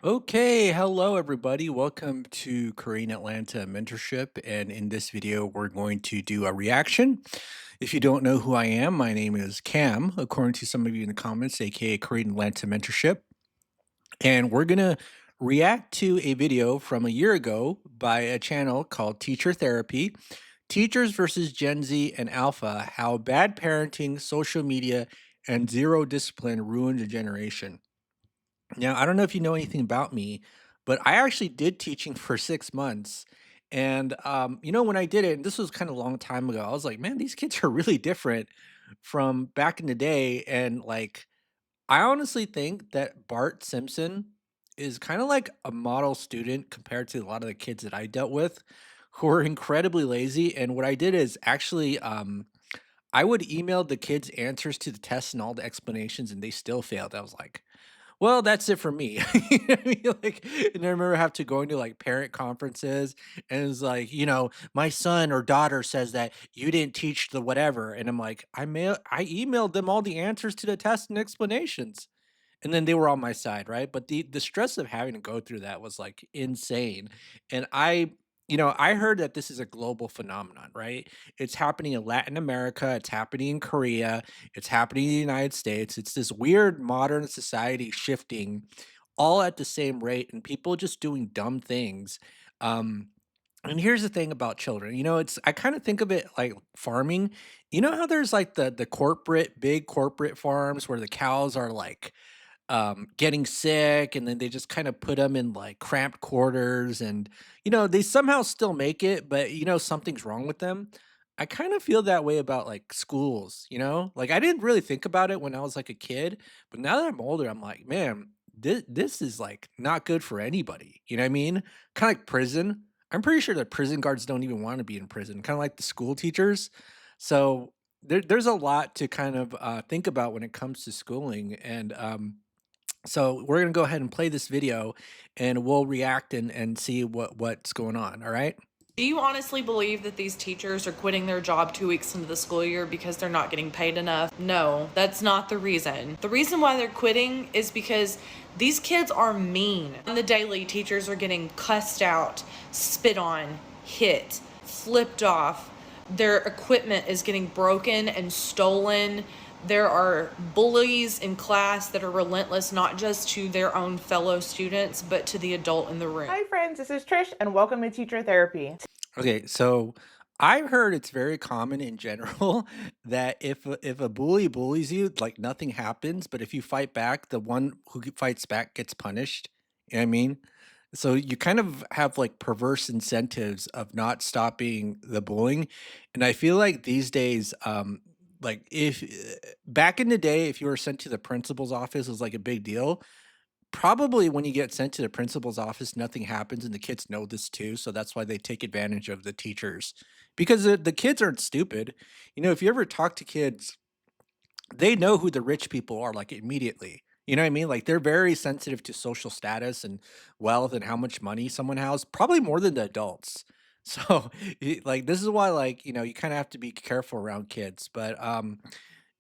Okay, hello everybody. Welcome to Korean Atlanta Mentorship. And in this video, we're going to do a reaction. If you don't know who I am, my name is KAM, according to some of you in the comments, aka Korean Atlanta Mentorship. And we're going to react to a video from a year ago by a channel called Teacher Therapy. Teachers versus Gen Z and Alpha, how bad parenting, social media, and zero discipline ruined a generation. Now, I don't know if you know anything about me, but I actually did teaching for 6 months. And, when I did it, and this was kind of a long time ago, I was like, man, these kids are really different from back in the day. And like, I honestly think that Bart Simpson is kind of like a model student compared to a lot of the kids that I dealt with who are incredibly lazy. And what I did is actually, I would email the kids answers to the tests and all the explanations, and they still failed. I was like, well, that's it for me. You know what I mean? Like, and I remember have to going to like parent conferences, and it's like, my son or daughter says that you didn't teach the whatever, and I'm like, I emailed them all the answers to the test and explanations. And then they were on my side, right? But the stress of having to go through that was, like, insane, and I heard that this is a global phenomenon, right? It's happening in Latin America, it's happening in Korea, it's happening in the United States. It's this weird modern society shifting all at the same rate and people just doing dumb things. Um, and here's the thing about children, it's I kinda think of it like farming. You know how there's, like, the corporate big corporate farms where the cows are, like, getting sick, and then they just kind of put them in like cramped quarters, and they somehow still make it, but something's wrong with them. I kind of feel that way about like schools, like I didn't really think about it when I was like a kid, but now that I'm older, I'm like, man, this is like not good for anybody. You know what I mean? Kind of like prison. I'm pretty sure that prison guards don't even want to be in prison, kind of like the school teachers. So there's a lot to kind of think about when it comes to schooling. And so we're gonna go ahead and play this video, and we'll react and see what's going on. All right. Do you honestly believe that these teachers are quitting their job 2 weeks into the school year because they're not getting paid enough? No, that's not the reason. The reason why they're quitting is because these kids are mean. On the daily, teachers are getting cussed out, spit on, hit, flipped off. Their equipment is getting broken and stolen. There are bullies in class that are relentless, not just to their own fellow students, but to the adult in the room. Hi friends, this is Trish and welcome to Teacher Therapy. Okay. So I've heard it's very common in general that if a bully bullies you, like nothing happens, but if you fight back, the one who fights back gets punished. You know what I mean? So you kind of have like perverse incentives of not stopping the bullying. And I feel like these days, like if back in the day, if you were sent to the principal's office, it was like a big deal. Probably when you get sent to the principal's office, nothing happens, and the kids know this too, so that's why they take advantage of the teachers. Because the kids aren't stupid. If you ever talk to kids, they know who the rich people are, like, immediately. You know what I mean? Like, they're very sensitive to social status and wealth and how much money someone has, probably more than the adults. So, like, this is why, like, you kinda have to be careful around kids, but,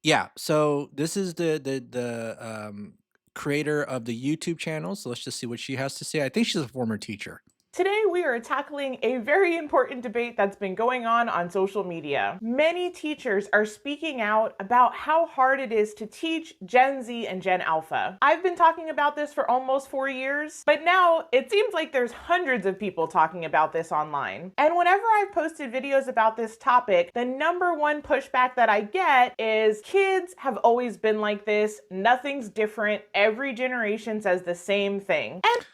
yeah, so this is the creator of the YouTube channel, so let's just see what she has to say. I think she's a former teacher. Today we are tackling a very important debate that's been going on social media. Many teachers are speaking out about how hard it is to teach Gen Z and Gen Alpha. I've been talking about this for almost 4 years, but now it seems like there's hundreds of people talking about this online. And whenever I've posted videos about this topic, the number one pushback that I get is kids have always been like this, nothing's different, every generation says the same thing. And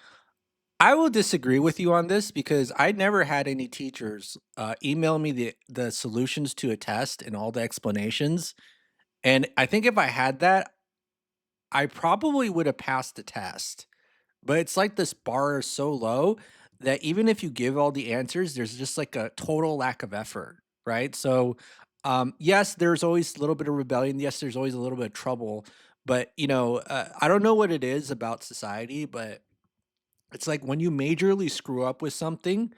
I will disagree with you on this because I never had any teachers, email me the solutions to a test and all the explanations, and I think if I had that, I probably would have passed the test. But it's like this bar is so low that even if you give all the answers, there's just like a total lack of effort, right? So, yes, there's always a little bit of rebellion. Yes, there's always a little bit of trouble. But, I don't know what it is about society, but it's like when you majorly screw up with something,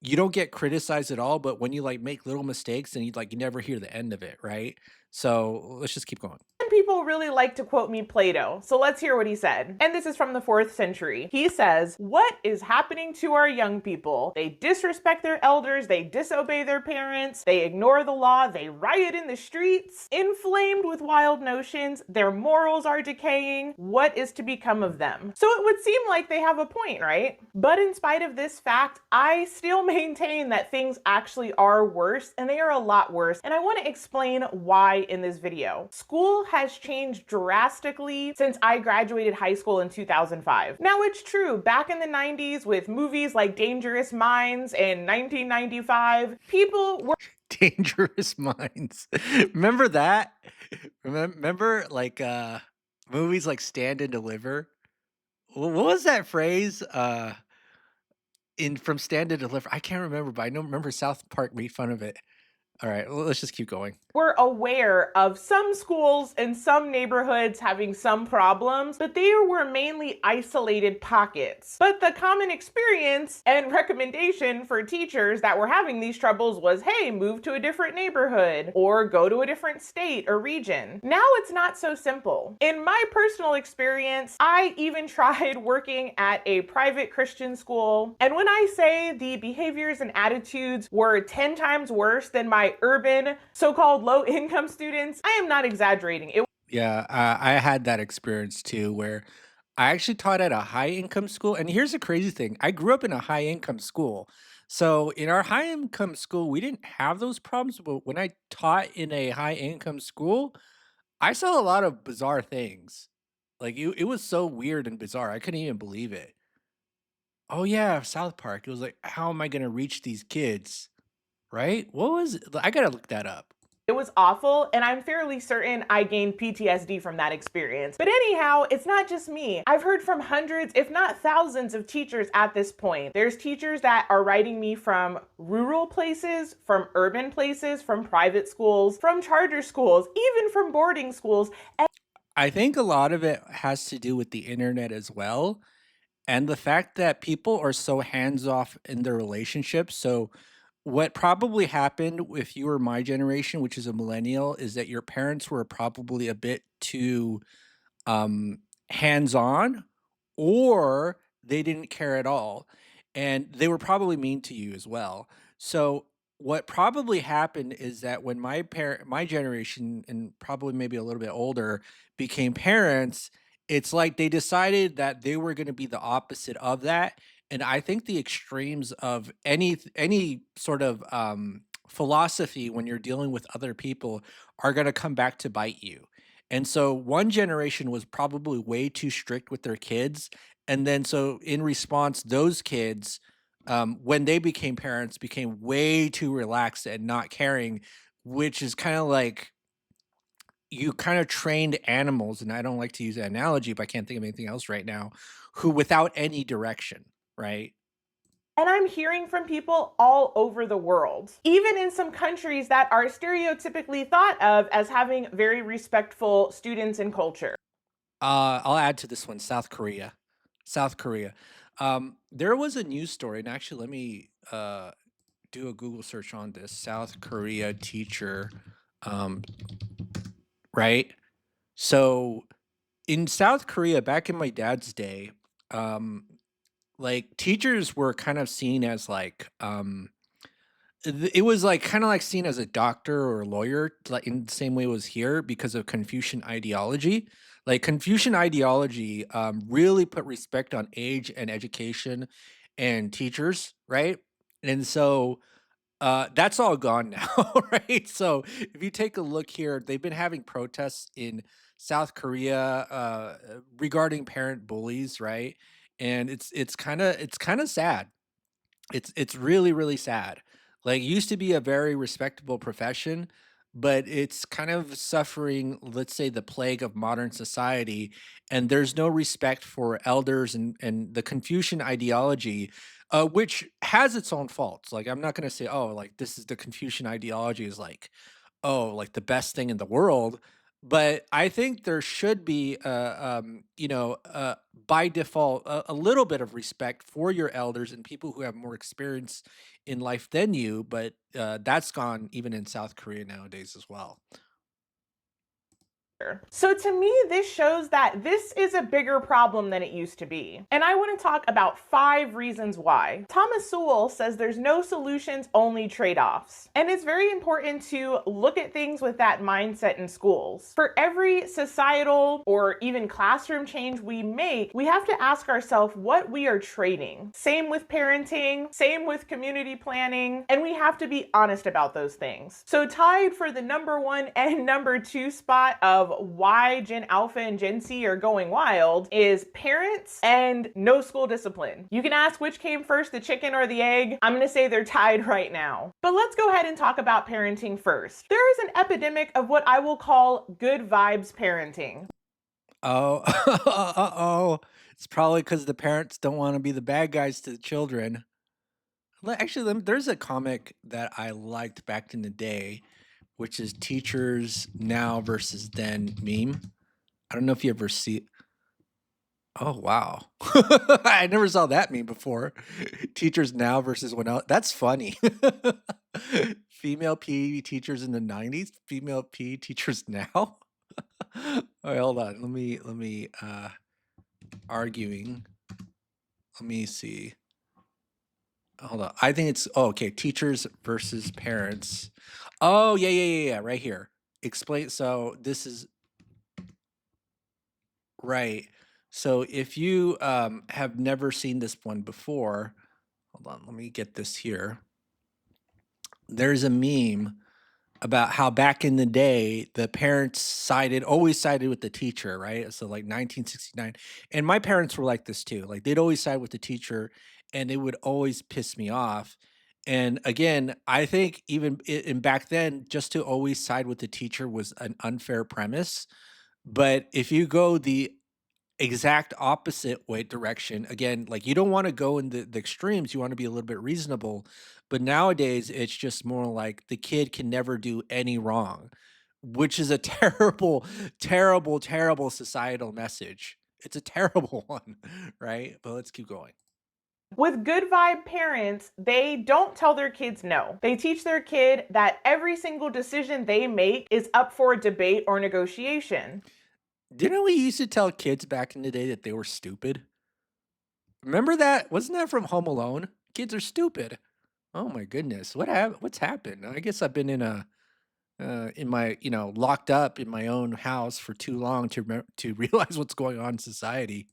you don't get criticized at all. But when you like make little mistakes and you never hear the end of it, right? So let's just keep going. people really like to quote me Plato, so let's hear what he said. And this is from the 4th century. He says, "What is happening to our young people? They disrespect their elders, they disobey their parents, they ignore the law, they riot in the streets, inflamed with wild notions, their morals are decaying. What is to become of them?" So it would seem like they have a point, right? But in spite of this fact, I still maintain that things actually are worse, and they are a lot worse. And I want to explain why in this video. School has changed drastically since I graduated high school in 2005. Now it's true, back in the 90s with movies like Dangerous Minds in 1995, people were Dangerous Minds. Remember that? Remember like movies like Stand and Deliver? What was that phrase? In from Stand and Deliver. I can't remember, but I know remember South Park made fun of it. All right, well, let's just keep going. We're aware of some schools and some neighborhoods having some problems, but they were mainly isolated pockets. But the common experience and recommendation for teachers that were having these troubles was, hey, move to a different neighborhood or go to a different state or region. Now it's not so simple. In my personal experience, I even tried working at a private Christian school. And when I say the behaviors and attitudes were 10 times worse than my urban so-called low-income students, I am not exaggerating. Yeah, I had that experience too, where I actually taught at a high income school. And here's the crazy thing: I grew up in a high income school. So in our high income school, we didn't have those problems. But when I taught in a high income school, I saw a lot of bizarre things. Like it was so weird and bizarre. I couldn't even believe it. Oh yeah, South Park. It was like, how am I gonna reach these kids? Right? What was it? I gotta look that up. It was awful, and I'm fairly certain I gained PTSD from that experience. But anyhow, it's not just me. I've heard from hundreds, if not thousands, of teachers at this point. There's teachers that are writing me from rural places, from urban places, from private schools, from charter schools, even from boarding schools. I think a lot of it has to do with the internet as well, and the fact that people are so hands off in their relationships. So, what probably happened if you were my generation, which is a millennial, is that your parents were probably a bit too um, hands-on, or they didn't care at all, and they were probably mean to you as well. So what probably happened is that when my generation, and probably maybe a little bit older, became parents, it's like they decided that they were going to be the opposite of that. And I think the extremes of any sort of philosophy when you're dealing with other people are going to come back to bite you. And so one generation was probably way too strict with their kids. And then so in response, those kids, when they became parents, became way too relaxed and not caring, which is kind of like you kind of trained animals. And I don't like to use that analogy, but I can't think of anything else right now, who without any direction, right? And I'm hearing from people all over the world, even in some countries that are stereotypically thought of as having very respectful students and culture. I'll add to this one, South Korea. South Korea. There was a news story, and actually, let me do a Google search on this. South Korea teacher, um, right? So in South Korea, back in my dad's day, um, like teachers were kind of seen as like it was like kind of like seen as a doctor or a lawyer, like in the same way it was here because of Confucian ideology. Like Confucian ideology really put respect on age and education and teachers, right? And so that's all gone now, right? So if you take a look here, they've been having protests in South Korea regarding parent bullies, right? And it's kind of sad. It's really, really sad. Like, it used to be a very respectable profession, but it's kind of suffering, let's say, the plague of modern society, and there's no respect for elders and the Confucian ideology, which has its own faults. Like, I'm not gonna say, "Oh, like, this is the Confucian ideology is like, oh, like the best thing in the world." But I think there should be, by default, a little bit of respect for your elders and people who have more experience in life than you. But that's gone even in South Korea nowadays as well. So to me, this shows that this is a bigger problem than it used to be. And I want to talk about 5 reasons why. Thomas Sowell says there's no solutions, only trade-offs. And it's very important to look at things with that mindset in schools. For every societal or even classroom change we make, we have to ask ourselves what we are trading. Same with parenting, same with community planning, and we have to be honest about those things. So tied for the #1 and #2 spot of why Gen Alpha and Gen Z are going wild is parents and no school discipline. You can ask which came first, the chicken or the egg. I'm going to say they're tied right now. But let's go ahead and talk about parenting first. There is an epidemic of what I will call good vibes parenting. Oh, uh-oh. It's probably because the parents don't want to be the bad guys to the children. Actually, there's a comic that I liked back in the day, which is Teachers Now versus Then meme. I don't know if you ever see. Oh, wow. I never saw that meme before. Teachers Now versus when else. That's funny. Female PE teachers in the 90s, female PE teachers now. All right, hold on. Let me arguing. Let me see. Hold on. I think it's okay. Teachers versus parents. Oh, yeah. Right here. Explain. So this is right. So if you have never seen this one before, hold on. Let me get this here. There's a meme about how back in the day the parents always sided with the teacher, right? So like 1969, and my parents were like this too. Like they'd always side with the teacher, and it would always piss me off. And again, I think even in back then, just to always side with the teacher was an unfair premise. But if you go the exact opposite way direction. Again, like you don't want to go in the extremes. You want to be a little bit reasonable. But nowadays, it's just more like the kid can never do any wrong, which is a terrible, terrible, terrible societal message. It's a terrible one, right? But let's keep going. With good vibe parents, they don't tell their kids no. They teach their kid that every single decision they make is up for debate or negotiation. Didn't we used to tell kids back in the day that they were stupid? Remember that? Wasn't that from Home Alone? Kids are stupid. Oh my goodness. What's happened? I guess I've been in my, locked up in my own house for too long to realize what's going on in society.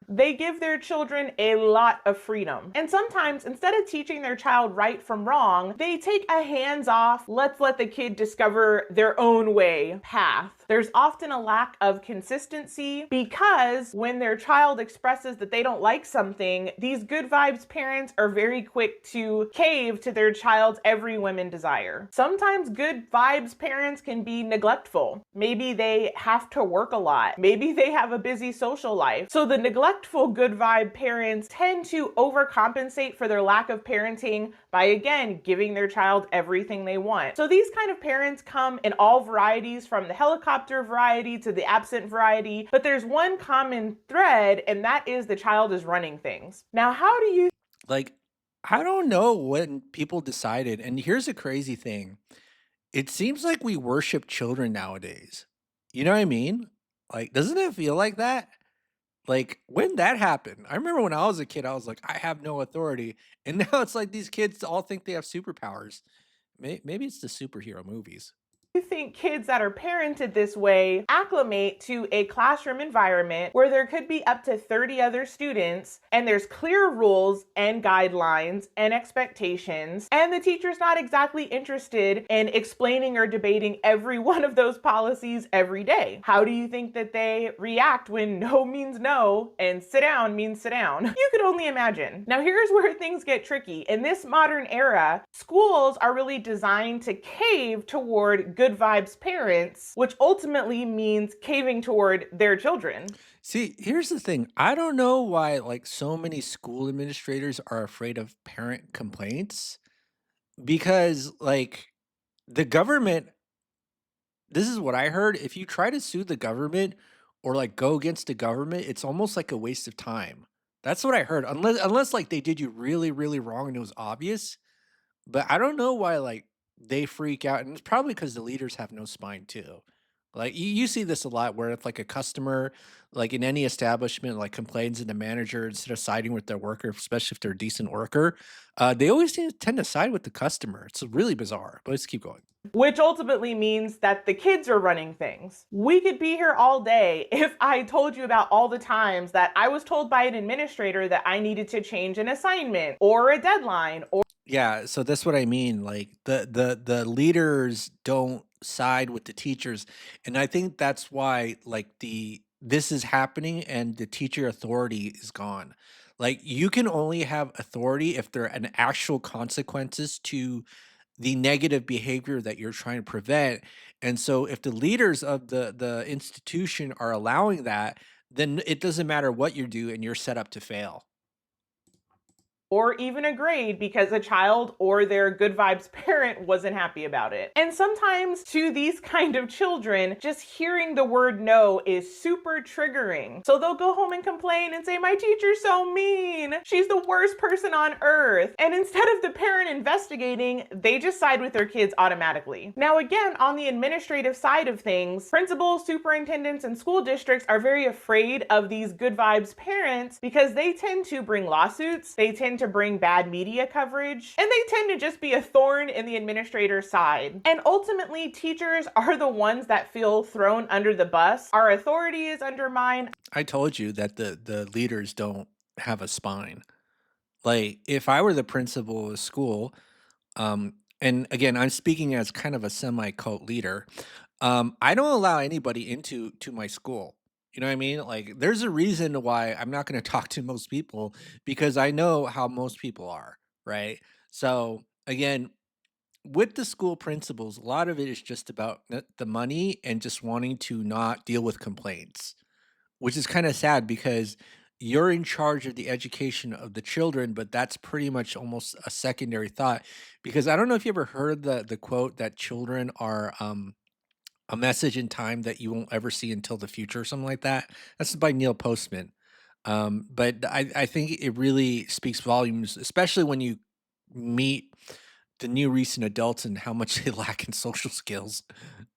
They give their children a lot of freedom. And sometimes, instead of teaching their child right from wrong, they take a hands off, let's let the kid discover their own way path. There's often a lack of consistency because when their child expresses that they don't like something, these good vibes parents are very quick to cave to their child's every whim and desire. Sometimes good vibes parents can be neglectful. Maybe they have to work a lot. Maybe they have a busy social life. So the neglectful good vibe parents tend to overcompensate for their lack of parenting by, again, giving their child everything they want. So these kind of parents come in all varieties, from the helicopter variety to the absent variety, but there's one common thread, and that is the child is running things. Now, how do you Like, I don't know when people decided, and here's a crazy thing. It seems like we worship children nowadays. You know what I mean? Like, doesn't it feel like that? Like, when that happened, I remember when I was a kid, I was like, I have no authority. And now it's like these kids all think they have superpowers. Maybe it's the superhero movies. think kids that are parented this way acclimate to a classroom environment where there could be up to 30 other students and there's clear rules and guidelines and expectations, and the teacher's not exactly interested in explaining or debating every one of those policies every day? How do you think that they react when no means no and sit down means sit down? You could only imagine. Now here's where things get tricky. In this modern era, schools are really designed to cave toward good vibes parents, which ultimately means caving toward their children. See, here's the thing. I don't know why like so many school administrators are afraid of parent complaints because like the government, this is what I heard, if you try to sue the government or like go against the government, it's almost like a waste of time. That's what I heard. Unless like they did you really really wrong and it was obvious. But I don't know why like they freak out, and it's probably because the leaders have no spine too. Like you see this a lot where if like a customer, like in any establishment, like complains to the manager instead of siding with their worker, especially if they're a decent worker, they always tend to side with the customer. It's really bizarre, but let's keep going. Which ultimately means that the kids are running things. We could be here all day if I told you about all the times that I was told by an administrator that I needed to change an assignment or a deadline. Yeah, so that's what I mean. Like the leaders don't side with the teachers, and I think that's why like the this is happening and the teacher authority is gone. Like you can only have authority if there are an actual consequences to the negative behavior that you're trying to prevent. And so if the leaders of the institution are allowing that, then it doesn't matter what you do and you're set up to fail. Or even a grade because a child or their good vibes parent wasn't happy about it. And sometimes to these kind of children, just hearing the word no is super triggering. So they'll go home and complain and say, my teacher's so mean. She's the worst person on earth. And instead of the parent investigating, they just side with their kids automatically. Now, again, on the administrative side of things, principals, superintendents, and school districts are very afraid of these good vibes parents because they tend to bring lawsuits. They tend to bring bad media coverage, and they tend to just be a thorn in the administrator's side. And ultimately, teachers are the ones that feel thrown under the bus. Our authority is undermined. I told you that the leaders don't have a spine. Like if I were the principal of a school, and again, I'm speaking as kind of a semi-cult leader. I don't allow anybody to my school. You know what I mean? Like, there's a reason why I'm not going to talk to most people because I know how most people are, right? So again, with the school principals, a lot of it is just about the money and just wanting to not deal with complaints, which is kind of sad because you're in charge of the education of the children, but that's pretty much almost a secondary thought. Because I don't know if you ever heard the quote that children are a message in time that you won't ever see until the future, or something like that. That's by Neil Postman. But I think it really speaks volumes, especially when you meet the new recent adults and how much they lack in social skills.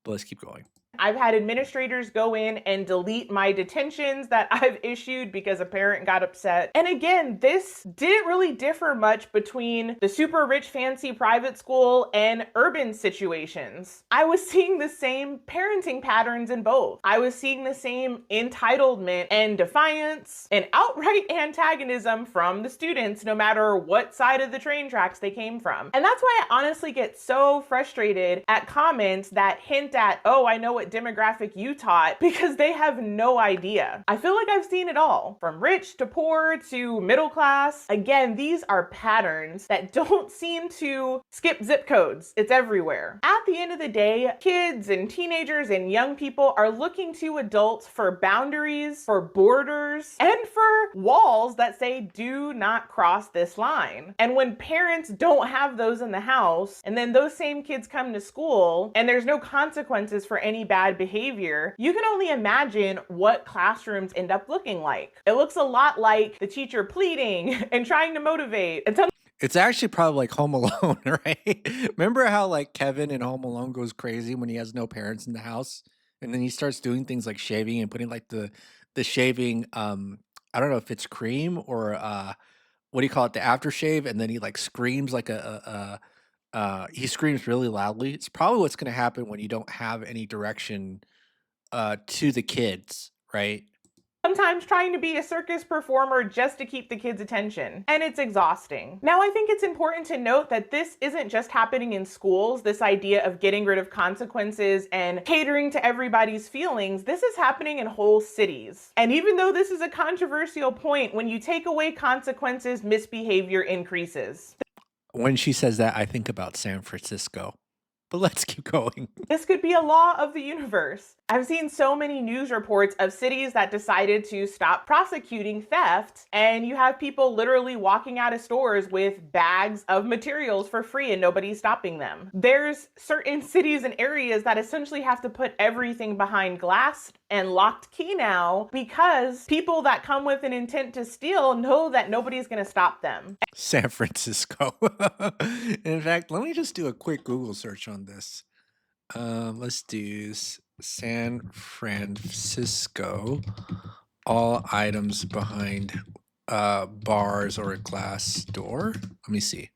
But let's keep going. I've had administrators go in and delete my detentions that I've issued because a parent got upset. And again, this didn't really differ much between the super rich, fancy private school and urban situations. I was seeing the same parenting patterns in both. I was seeing the same entitlement and defiance and outright antagonism from the students, no matter what side of the train tracks they came from. And that's why I honestly get so frustrated at comments that hint at, oh, I know what demographic you taught, because they have no idea. I feel like I've seen it all, from rich to poor to middle class. Again, these are patterns that don't seem to skip zip codes. It's everywhere. At the end of the day, kids and teenagers and young people are looking to adults for boundaries, for borders, and for walls that say, do not cross this line. And when parents don't have those in the house, and then those same kids come to school and there's no consequences for any bad behavior, you can only imagine what classrooms end up looking like. It looks a lot like the teacher pleading and trying to motivate. And It's actually probably like Home Alone, right? Remember how like Kevin in Home Alone goes crazy when he has no parents in the house, and then he starts doing things like shaving and putting like the shaving I don't know if it's cream or what do you call it, the aftershave, and then he like screams like he screams really loudly. It's probably what's going to happen when you don't have any direction to the kids, right? sometimes trying to be a circus performer just to keep the kids' attention. And it's exhausting. Now, I think it's important to note that this isn't just happening in schools, this idea of getting rid of consequences and catering to everybody's feelings. This is happening in whole cities. And even though this is a controversial point, when you take away consequences, misbehavior increases. When she says that, I think about San Francisco. But let's keep going. This could be a law of the universe. I've seen so many news reports of cities that decided to stop prosecuting theft, and you have people literally walking out of stores with bags of materials for free and nobody's stopping them. There's certain cities and areas that essentially have to put everything behind glass and locked key now because people that come with an intent to steal know that nobody's going to stop them. San Francisco. In fact, let me just do a quick Google search on this. Let's do San Francisco, all items behind bars or a glass door. Let me see.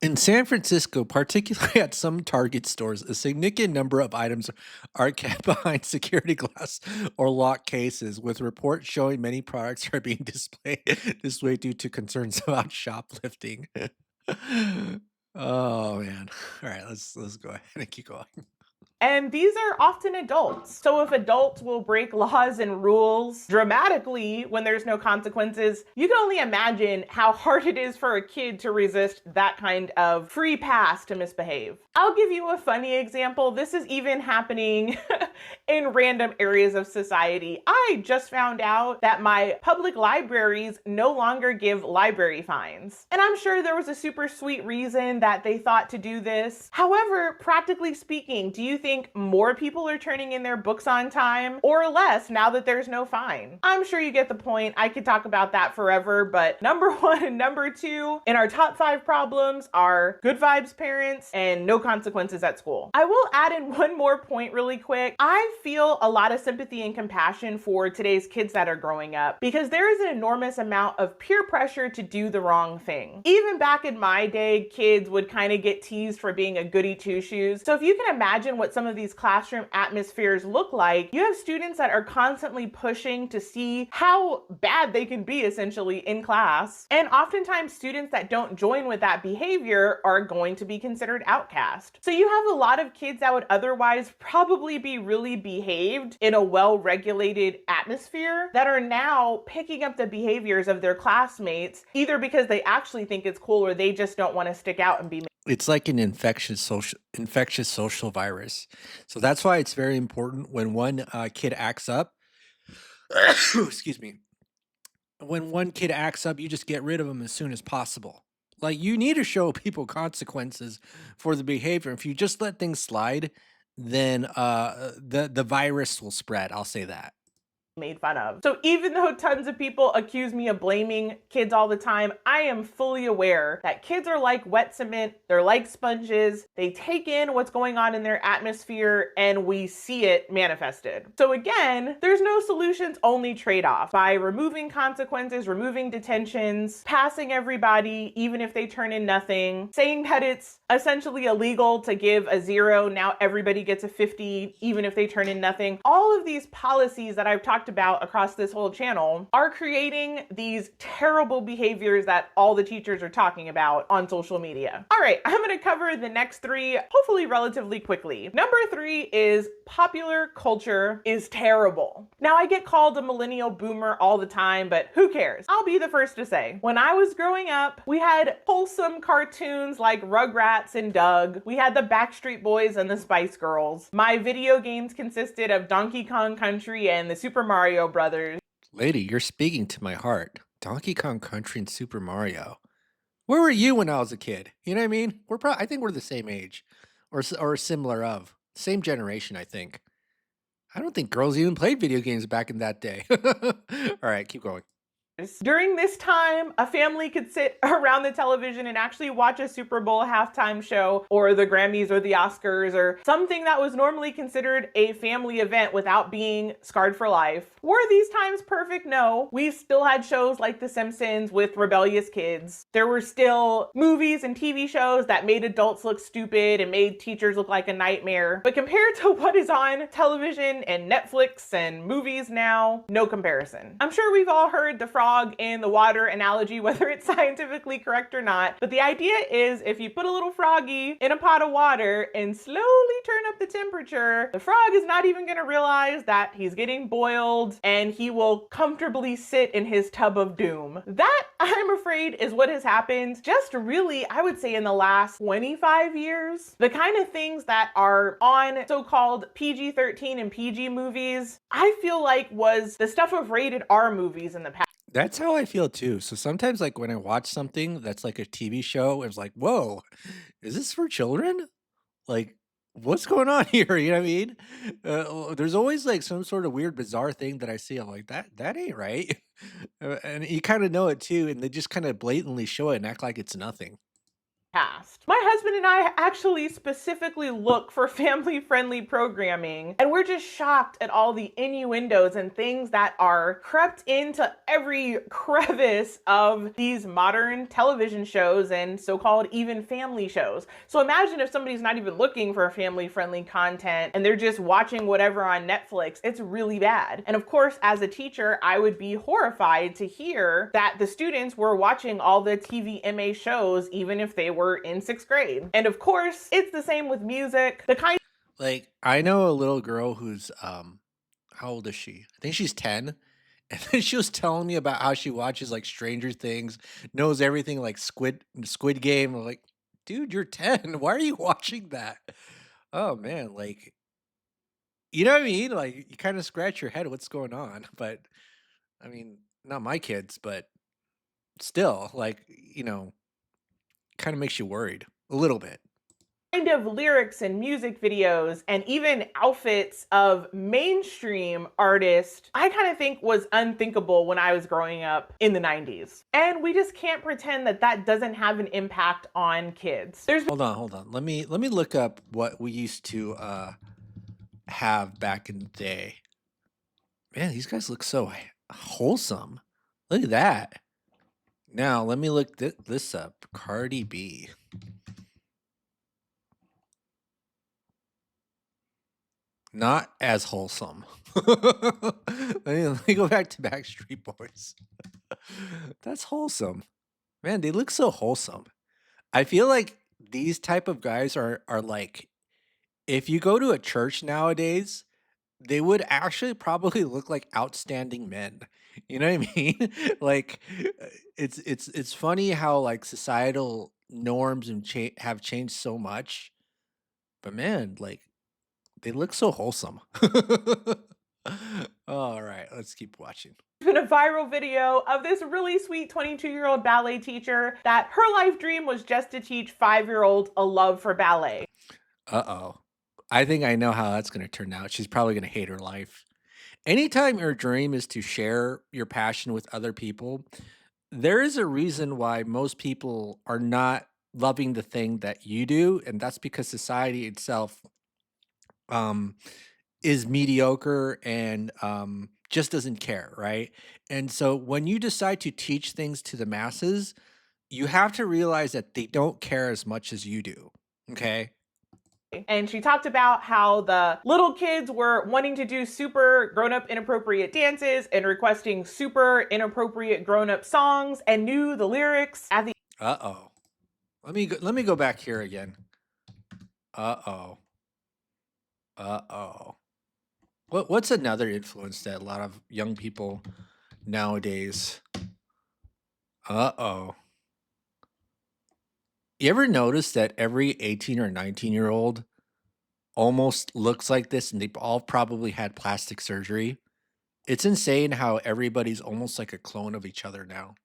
In San Francisco, particularly at some Target stores, a significant number of items are kept behind security glass or locked cases, with reports showing many products are being displayed this way due to concerns about shoplifting. Oh man. All right, let's go ahead and keep going. And these are often adults. So if adults will break laws and rules dramatically when there's no consequences, you can only imagine how hard it is for a kid to resist that kind of free pass to misbehave. I'll give you a funny example. This is even happening in random areas of society. I just found out that my public libraries no longer give library fines. And I'm sure there was a super sweet reason that they thought to do this. However, practically speaking, do you think more people are turning in their books on time or less now that there's no fine? I'm sure you get the point. I could talk about that forever, but number one and number two in our top 5 problems are good vibes parents and no consequences at school. I will add in one more point really quick. I feel a lot of sympathy and compassion for today's kids that are growing up because there is an enormous amount of peer pressure to do the wrong thing. Even back in my day, kids would kind of get teased for being a goody two-shoes. So if you can imagine what some of these classroom atmospheres look like, you have students that are constantly pushing to see how bad they can be essentially in class. And oftentimes students that don't join with that behavior are going to be considered outcast. So you have a lot of kids that would otherwise probably be really behaved in a well-regulated atmosphere that are now picking up the behaviors of their classmates, either because they actually think it's cool or they just don't want to stick out and be. It's like an infectious social virus. So that's why it's very important when one kid acts up. Excuse me. When one kid acts up, you just get rid of them as soon as possible. Like you need to show people consequences for the behavior. If you just let things slide, then the virus will spread. I'll say that. Made fun of. So even though tons of people accuse me of blaming kids all the time, I am fully aware that kids are like wet cement, they're like sponges, they take in what's going on in their atmosphere and we see it manifested. So again, there's no solutions, only trade-off. By removing consequences, removing detentions, passing everybody, even if they turn in nothing, saying that it's essentially illegal to give a 0, now everybody gets a 50, even if they turn in nothing. All of these policies that I've talked about across this whole channel are creating these terrible behaviors that all the teachers are talking about on social media. All right, I'm going to cover the next 3, hopefully relatively quickly. Number 3 is popular culture is terrible. Now I get called a millennial boomer all the time, but who cares? I'll be the first to say, when I was growing up, we had wholesome cartoons like Rugrats and Doug. We had the Backstreet Boys and the Spice Girls. My video games consisted of Donkey Kong Country and the Super Mario Brothers. Lady, you're speaking to my heart. Donkey Kong Country and Super Mario. Where were you when I was a kid? You know what I mean? I think we're the same age, or similar of same generation. I think. I don't think girls even played video games back in that day. All right, keep going. During this time, a family could sit around the television and actually watch a Super Bowl halftime show or the Grammys or the Oscars or something that was normally considered a family event without being scarred for life. Were these times perfect? No. We still had shows like The Simpsons with rebellious kids. There were still movies and TV shows that made adults look stupid and made teachers look like a nightmare. But compared to what is on television and Netflix and movies now, no comparison. I'm sure we've all heard the frog in the water analogy, whether it's scientifically correct or not. But the idea is if you put a little froggy in a pot of water and slowly turn up the temperature, the frog is not even going to realize that he's getting boiled and he will comfortably sit in his tub of doom. That, I'm afraid, is what has happened just really, I would say, in the last 25 years. The kind of things that are on so-called PG-13 and PG movies, I feel like was the stuff of rated R movies in the past. That's how I feel too. So sometimes, like when I watch something that's like a TV show, it's like, whoa, is this for children? Like, what's going on here? You know what I mean? There's always like some sort of weird, bizarre thing that I see. I'm like, that ain't right. And you kind of know it too, and they just kind of blatantly show it and act like it's nothing. past. My husband and I actually specifically look for family-friendly programming, and we're just shocked at all the innuendos and things that are crept into every crevice of these modern television shows and so-called even family shows. So imagine if somebody's not even looking for family-friendly content and they're just watching whatever on Netflix. It's really bad. And of course, as a teacher, I would be horrified to hear that the students were watching all the TVMA shows even if they were in 6th grade. And of course, it's the same with music. The kind Like, I know a little girl who's, how old is she? I think she's 10. And then she was telling me about how she watches like Stranger Things, knows everything like Squid Game. I'm like, dude, you're 10. Why are you watching that? Oh man, like you know what I mean? Like you kind of scratch your head what's going on. But I mean, not my kids, but still, like, kind of makes you worried a little bit. of lyrics and music videos and even outfits of mainstream artists, I kind of think was unthinkable when I was growing up in the 90s. And we just can't pretend that that doesn't have an impact on kids. There's Hold on. Let me look up what we used to have back in the day. Man, these guys look so wholesome. Look at that. Now, let me look this up. Cardi B. Not as wholesome. Let me go back to Backstreet Boys. That's wholesome. Man, they look so wholesome. I feel like these type of guys are like if you go to a church nowadays, they would actually probably look like outstanding men. You know what I mean? Like it's funny how like societal norms and have changed so much. But man, like they look so wholesome. All right, let's keep watching. been a viral video of this really sweet 22-year-old ballet teacher that her life dream was just to teach 5-year-olds a love for ballet. Uh-oh. I think I know how that's going to turn out. She's probably going to hate her life. Anytime your dream is to share your passion with other people, there is a reason why most people are not loving the thing that you do, and that's because society itself um is mediocre and just doesn't care, right? And so when you decide to teach things to the masses, you have to realize that they don't care as much as you do. Okay? And she talked about how the little kids were wanting to do super grown-up inappropriate dances and requesting super inappropriate grown-up songs and knew the lyrics at the Uh-oh. Let me go back here again. Uh-oh. Uh-oh. What's another influence that a lot of young people nowadays? Uh-oh. You ever notice that every 18 or 19-year-old almost looks like this and they've all probably had plastic surgery? It's insane how everybody's almost like a clone of each other now.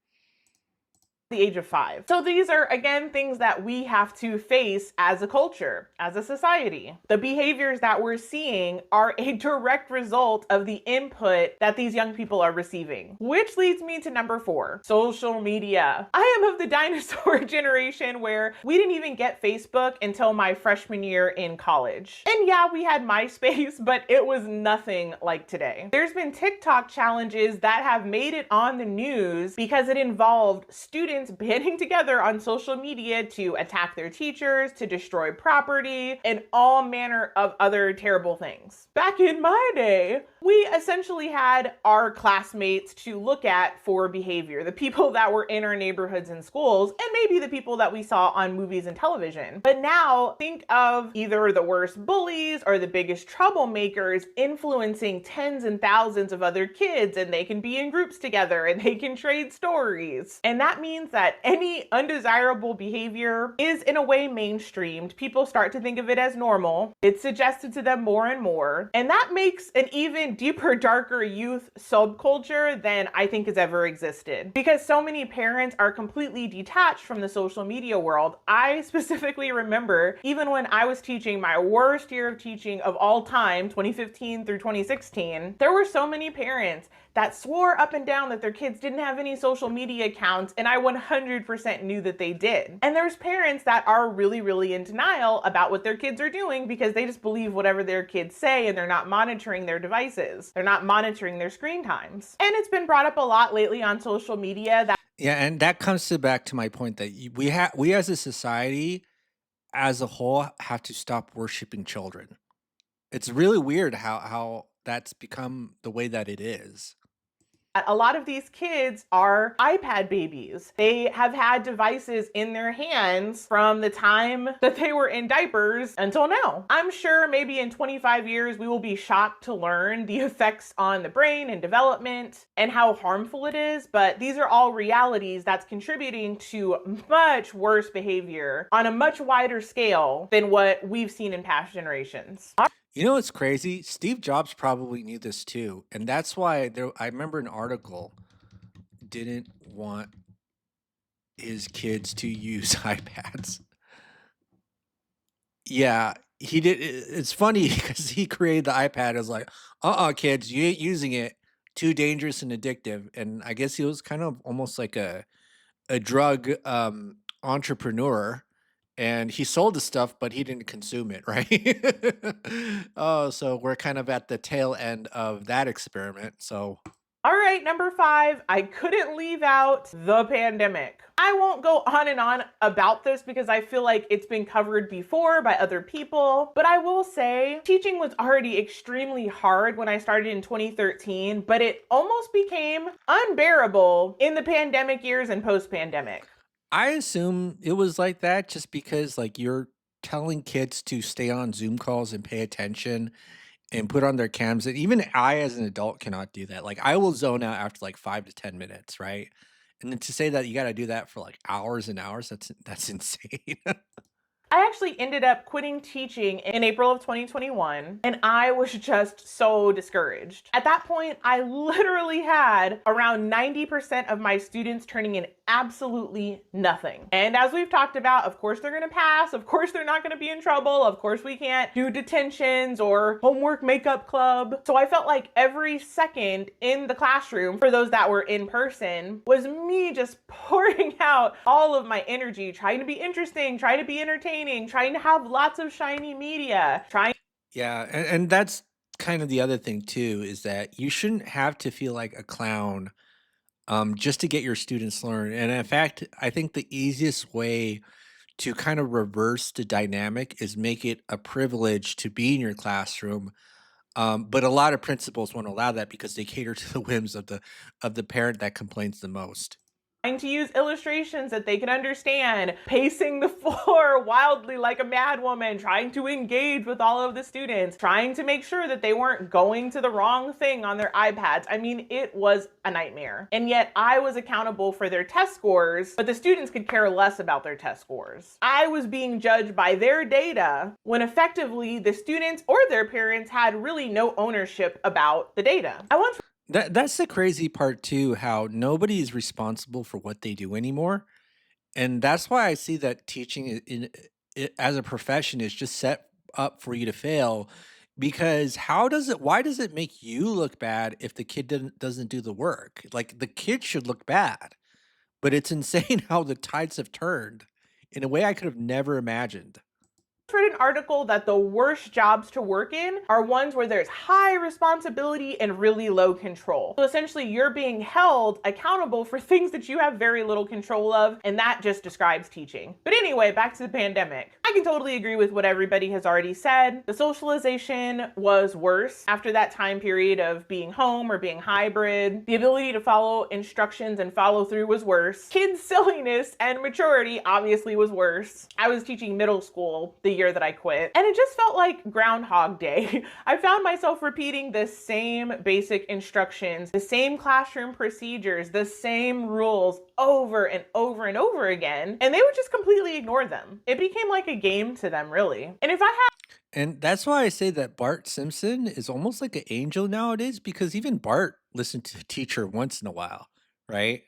the age of 5. So these are, again, things that we have to face as a culture, as a society. The behaviors that we're seeing are a direct result of the input that these young people are receiving. Which leads me to number 4, social media. I am of the dinosaur generation where we didn't even get Facebook until my freshman year in college. And yeah, we had MySpace, but it was nothing like today. There's been TikTok challenges that have made it on the news because it involved students banding together on social media to attack their teachers, to destroy property, and all manner of other terrible things. Back in my day, we essentially had our classmates to look at for behavior, the people that were in our neighborhoods and schools, and maybe the people that we saw on movies and television. But now, think of either the worst bullies or the biggest troublemakers influencing tens and thousands of other kids, and they can be in groups together and they can trade stories. And that means that any undesirable behavior is in a way mainstreamed. People start to think of it as normal. It's suggested to them more and more. And that makes an even deeper, darker youth subculture than I think has ever existed. Because so many parents are completely detached from the social media world. I specifically remember even when I was teaching my worst year of teaching of all time, 2015 through 2016, there were so many parents that swore up and down that their kids didn't have any social media accounts, and I 100% knew that they did. And there's parents that are really, really in denial about what their kids are doing because they just believe whatever their kids say and they're not monitoring their devices. They're not monitoring their screen times. And it's been brought up a lot lately on social media that Yeah, and that comes to back to my point that we as a society as a whole have to stop worshiping children. It's really weird how that's become the way that it is. a lot of these kids are iPad babies. They have had devices in their hands from the time that they were in diapers until now. I'm sure maybe in 25 years we will be shocked to learn the effects on the brain and development and how harmful it is, but these are all realities that's contributing to much worse behavior on a much wider scale than what we've seen in past generations. You know what's crazy? Steve Jobs probably knew this too, and that's why I remember an article didn't want his kids to use iPads. Yeah, he did. It's funny because he created the iPad as like, kids, you ain't using it. Too dangerous and addictive. And I guess he was kind of almost like a drug entrepreneur, and he sold the stuff, but he didn't consume it, right? Oh, so we're kind of at the tail end of that experiment. So All right, number 5, I couldn't leave out the pandemic. I won't go on and on about this because I feel like it's been covered before by other people, but I will say teaching was already extremely hard when I started in 2013, but it almost became unbearable in the pandemic years and post-pandemic. I assume it was like that just because like you're telling kids to stay on Zoom calls and pay attention and put on their cams. And even I, as an adult, cannot do that. Like I will zone out after like 5 to 10 minutes, right? And then to say that you got to do that for like hours and hours, that's insane. I actually ended up quitting teaching in April of 2021, and I was just so discouraged. At that point, I literally had around 90% of my students turning in absolutely nothing. And as we've talked about, of course they're gonna pass, of course they're not gonna be in trouble, of course we can't do detentions or homework makeup club. So I felt like every second in the classroom, for those that were in person, was me just pouring out all of my energy, trying to be interesting, trying to be entertaining, trying to have lots of shiny media, trying. Yeah, and that's kind of the other thing too, is that you shouldn't have to feel like a clown just to get your students learn. And in fact, I think the easiest way to kind of reverse the dynamic is make it a privilege to be in your classroom. But a lot of principals won't allow that because they cater to the whims of the parent that complains the most. Trying to use illustrations that they can understand, pacing the floor wildly like a madwoman, trying to engage with all of the students, trying to make sure that they weren't going to the wrong thing on their iPads. I mean, it was a nightmare. And yet I was accountable for their test scores, but the students could care less about their test scores. I was being judged by their data when effectively the students or their parents had really no ownership about the data. I once That's the crazy part too, how nobody is responsible for what they do anymore. And that's why I see that teaching as a profession is just set up for you to fail, because why does it make you look bad if the kid doesn't do the work? Like the kid should look bad. But it's insane how the tides have turned in a way I could have never imagined. read an article that the worst jobs to work in are ones where there's high responsibility and really low control. So essentially, you're being held accountable for things that you have very little control of, and that just describes teaching. But anyway, back to the pandemic. I can totally agree with what everybody has already said. The socialization was worse after that time period of being home or being hybrid. The ability to follow instructions and follow through was worse. Kids' silliness and maturity obviously was worse. I was teaching middle school the year that I quit, and it just felt like Groundhog Day. I found myself repeating the same basic instructions, the same classroom procedures, the same rules over and over and over again, and they would just completely ignore them. It became like a game to them, really. And if I had And that's why I say that Bart Simpson is almost like an angel nowadays, because even Bart listened to the teacher once in a while, right?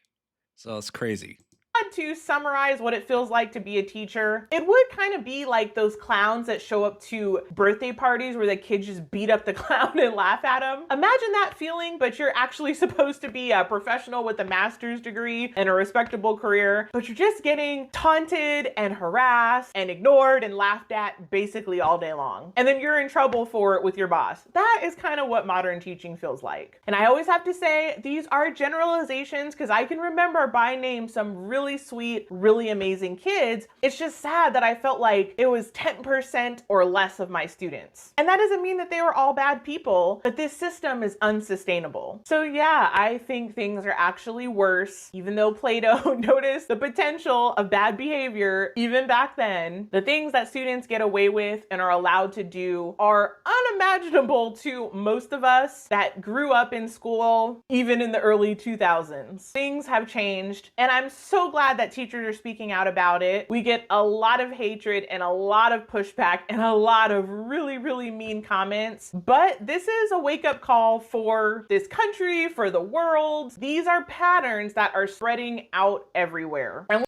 So it's crazy. had to summarize what it feels like to be a teacher, it would kind of be like those clowns that show up to birthday parties where the kids just beat up the clown and laugh at him. Imagine that feeling, but you're actually supposed to be a professional with a master's degree and a respectable career, but you're just getting taunted and harassed and ignored and laughed at basically all day long. And then you're in trouble for it with your boss. That is kind of what modern teaching feels like. And I always have to say, these are generalizations because I can remember by name some really sweet, really amazing kids. It's just sad that I felt like it was 10% or less of my students. And that doesn't mean that they were all bad people, but this system is unsustainable. So yeah, I think things are actually worse, even though Plato noticed the potential of bad behavior even back then. The things that students get away with and are allowed to do are unimaginable to most of us that grew up in school, even in the early 2000s. Things have changed, and I'm so glad that teachers are speaking out about it. We get a lot of hatred and a lot of pushback and a lot of really, really mean comments, but this is a wake-up call for this country, for the world. These are patterns that are spreading out everywhere. And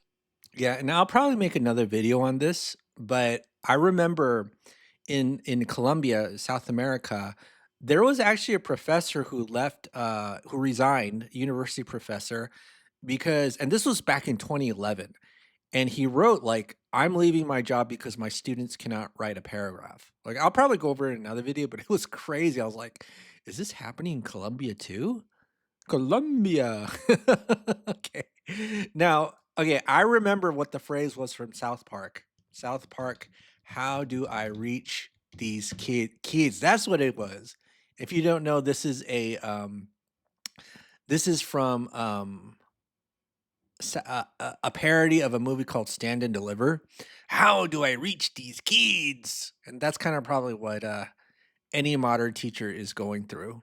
Yeah, and I'll probably make another video on this, but I remember in Colombia, South America, there was actually a professor who left, who resigned, university professor, because, and this was back in 2011, and he wrote like, "I'm leaving my job because my students cannot write a paragraph." Like, I'll probably go over it in another video, but it was crazy. I was like, "Is this happening in Colombia too?" Colombia. Okay. Now, okay, I remember what the phrase was from South Park. South Park, how do I reach these kids? That's what it was. If you don't know, this is from a parody of a movie called Stand and Deliver. How do I reach these kids? And that's kind of probably what any modern teacher is going through.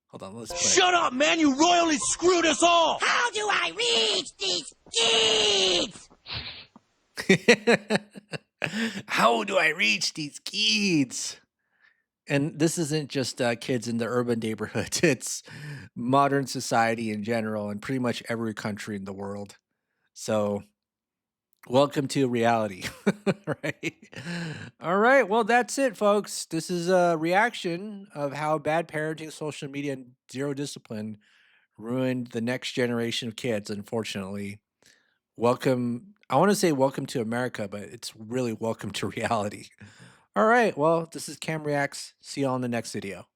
Hold on, let's play. Shut up, man! You royally screwed us all! How do I reach these kids? How do I reach these kids? And this isn't just kids in the urban neighborhoods, it's modern society in general and pretty much every country in the world. So, welcome to reality, right? All right, well, that's it, folks. This is a reaction of how bad parenting, social media, and zero discipline ruined the next generation of kids, unfortunately. Welcome. I want to say welcome to America, but it's really welcome to reality. All right. Well, this is Cam Reacts. See you all in the next video.